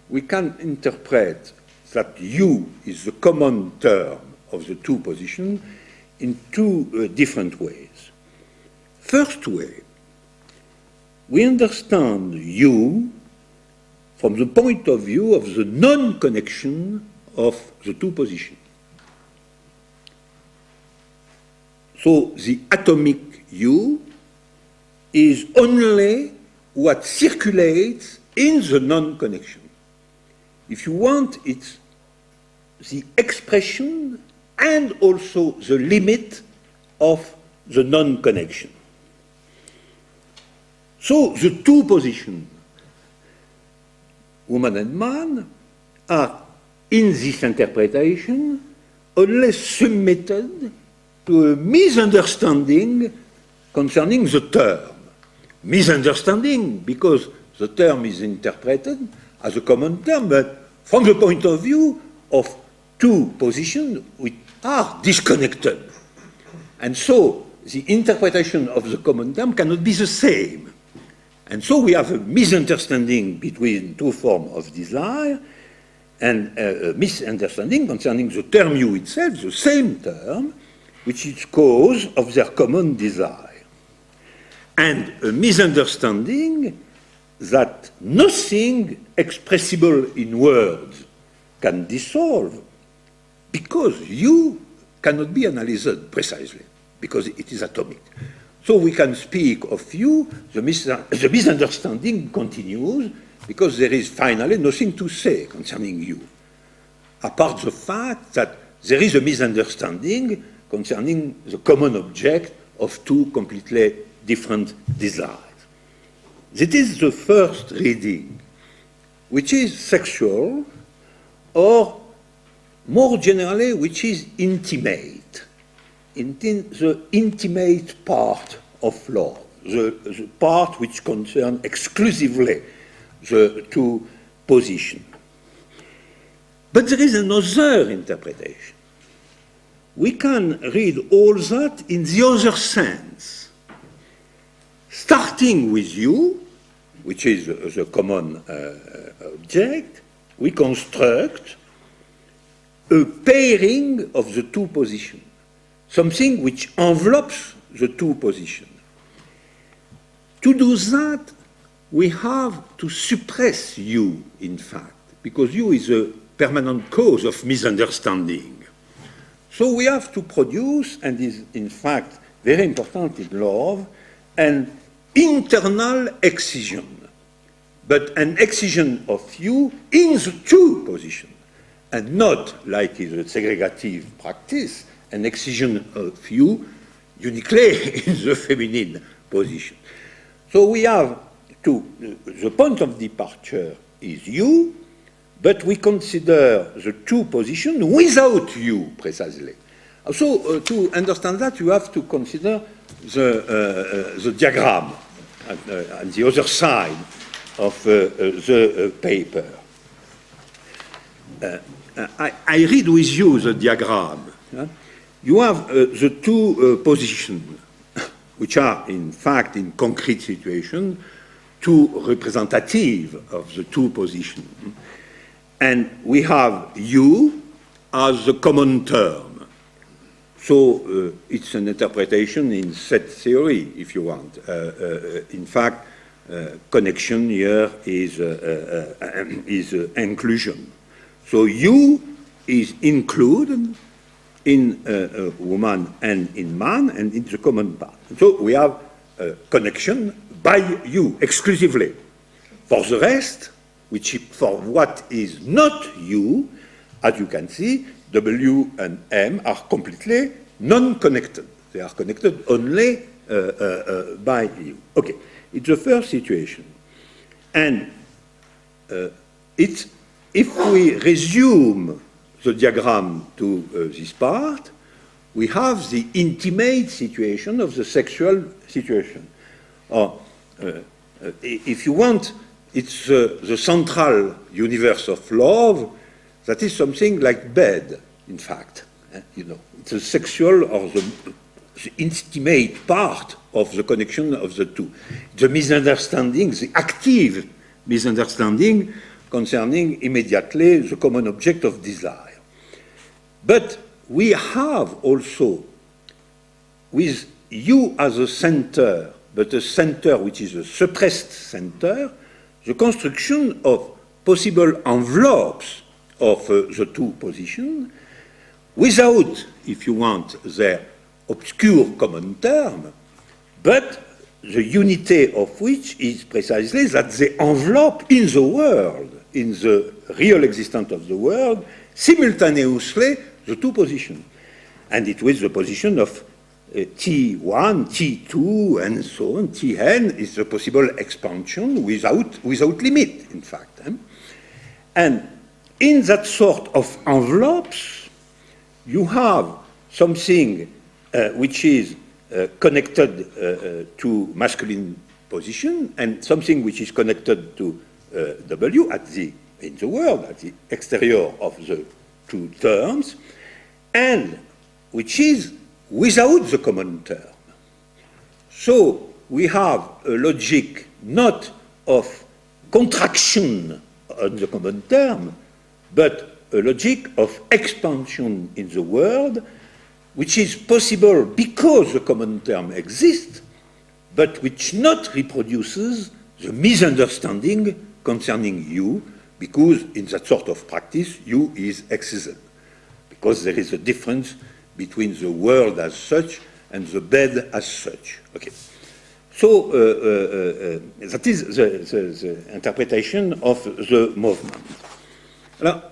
we can interpret that you is the common term of the two positions in two different ways. First way, we understand you from the point of view of the non-connection of the two positions. So the atomic you is only what circulates in the non-connection. If you want, it's the expression and also the limit of the non-connection. So the two positions, woman and man, are in this interpretation only submitted to a misunderstanding concerning the term. Misunderstanding because the term is interpreted as a common term, but from the point of view of two positions which are disconnected. And so the interpretation of the common term cannot be the same. And so we have a misunderstanding between two forms of desire and a misunderstanding concerning the term you itself, the same term, which is cause of their common desire. And a misunderstanding that nothing expressible in words can dissolve because you cannot be analyzed precisely, because it is atomic. So we can speak of you, the misunderstanding continues because there is finally nothing to say concerning you, apart the fact that there is a misunderstanding concerning the common object of two completely different desires. This is the first reading, which is sexual, or more generally, which is intimate, the intimate part of love, the part which concerns exclusively the two positions. But there is another interpretation. We can read all that in the other sense, starting with you, which is the common object. We construct a pairing of the two positions, something which envelopes the two positions. To do that, we have to suppress you, in fact, because you is a permanent cause of misunderstanding. So we have to produce, and is in fact very important in love, an internal excision, but an excision of you in the two positions, and not, like in the segregative practice, an excision of you uniquely in the feminine position. So we have the point of departure is you, but we consider the two positions without you, precisely. So to understand that, you have to consider the diagram on the other side of the paper. I read with you the diagram. You have the two positions, which are, in fact, in concrete situation, two representative of the two positions. And we have you as the common term. So it's an interpretation in set theory, if you want. In fact, connection here is inclusion. So you is included in woman and in man and in the common part. So we have connection by you exclusively. For the rest, which for what is not you, as you can see, W and M are completely non-connected. They are connected only by you. Okay, it's the first situation. And if we resume the diagram to this part, we have the intimate situation of the sexual situation. If you want, it's the central universe of love that is something like bed, in fact. You know, it's a sexual or the intimate part of the connection of the two. The misunderstanding, the active misunderstanding concerning immediately the common object of desire. But we have also, with you as a center, but a center which is a suppressed center, the construction of possible envelopes of the two positions, without, if you want, their obscure common term, but the unity of which is precisely that they envelop in the world, in the real existence of the world, simultaneously the two positions. And it was the position of T1, T2, and so on. Tn is the possible expansion without limit, in fact. And in that sort of envelopes, you have something which is connected to masculine position and something which is connected to W in the world, at the exterior of the two terms, and which is without the common term. So we have a logic not of contraction on the common term, but a logic of expansion in the world, which is possible because the common term exists, but which not reproduces the misunderstanding concerning you, because in that sort of practice, you is excised, because there is a difference between the world as such and the bed as such. Okay. So that is the interpretation of the movement. Now,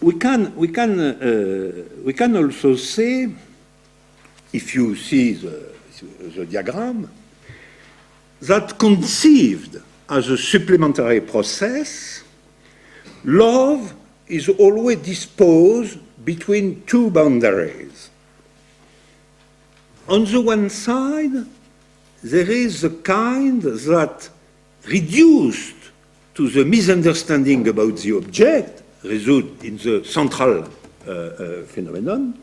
we can also say, if you see the diagram, that conceived as a supplementary process, love is always disposed between two boundaries. On the one side, there is the kind that, reduced to the misunderstanding about the object, result in the central phenomenon,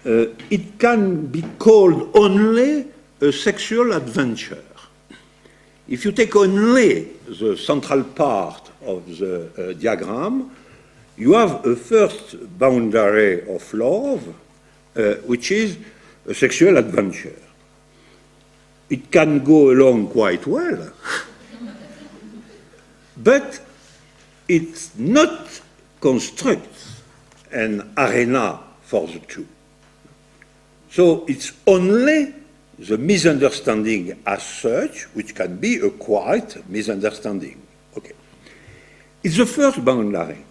it can be called only a sexual adventure. If you take only the central part of the diagram, you have a first boundary of love, which is a sexual adventure. It can go along quite well, but it not constructs an arena for the two. So it's only the misunderstanding as such, which can be a quiet misunderstanding. Okay. It's the first boundary.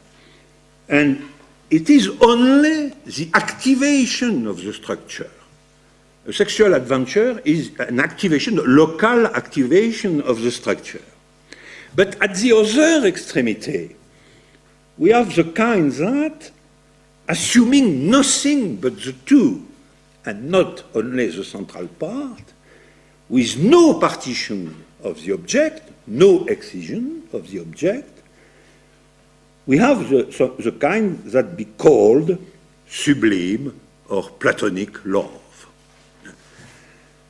And it is only the activation of the structure. A sexual adventure is an activation, local activation of the structure. But at the other extremity, we have the kind that, assuming nothing but the two, and not only the central part, with no partition of the object, no excision of the object, we have the kind that be called sublime or Platonic love.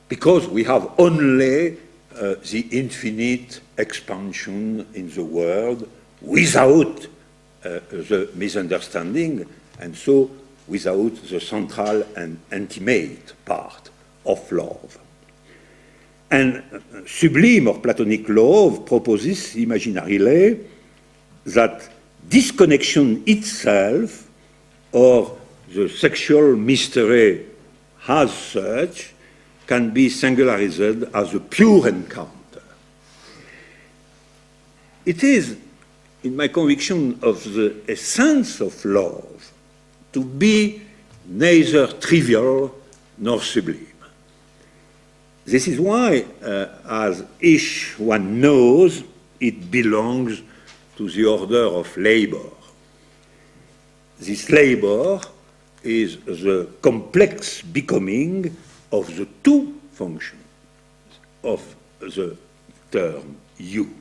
Because we have only the infinite expansion in the world without the misunderstanding, and so without the central and intimate part of love. And sublime or Platonic love proposes imaginarily that disconnection itself, or the sexual mystery as such, can be singularized as a pure encounter. It is, in my conviction, of the essence of love to be neither trivial nor sublime. This is why, as each one knows, it belongs to the order of labor. This labor is the complex becoming of the two functions of the term you.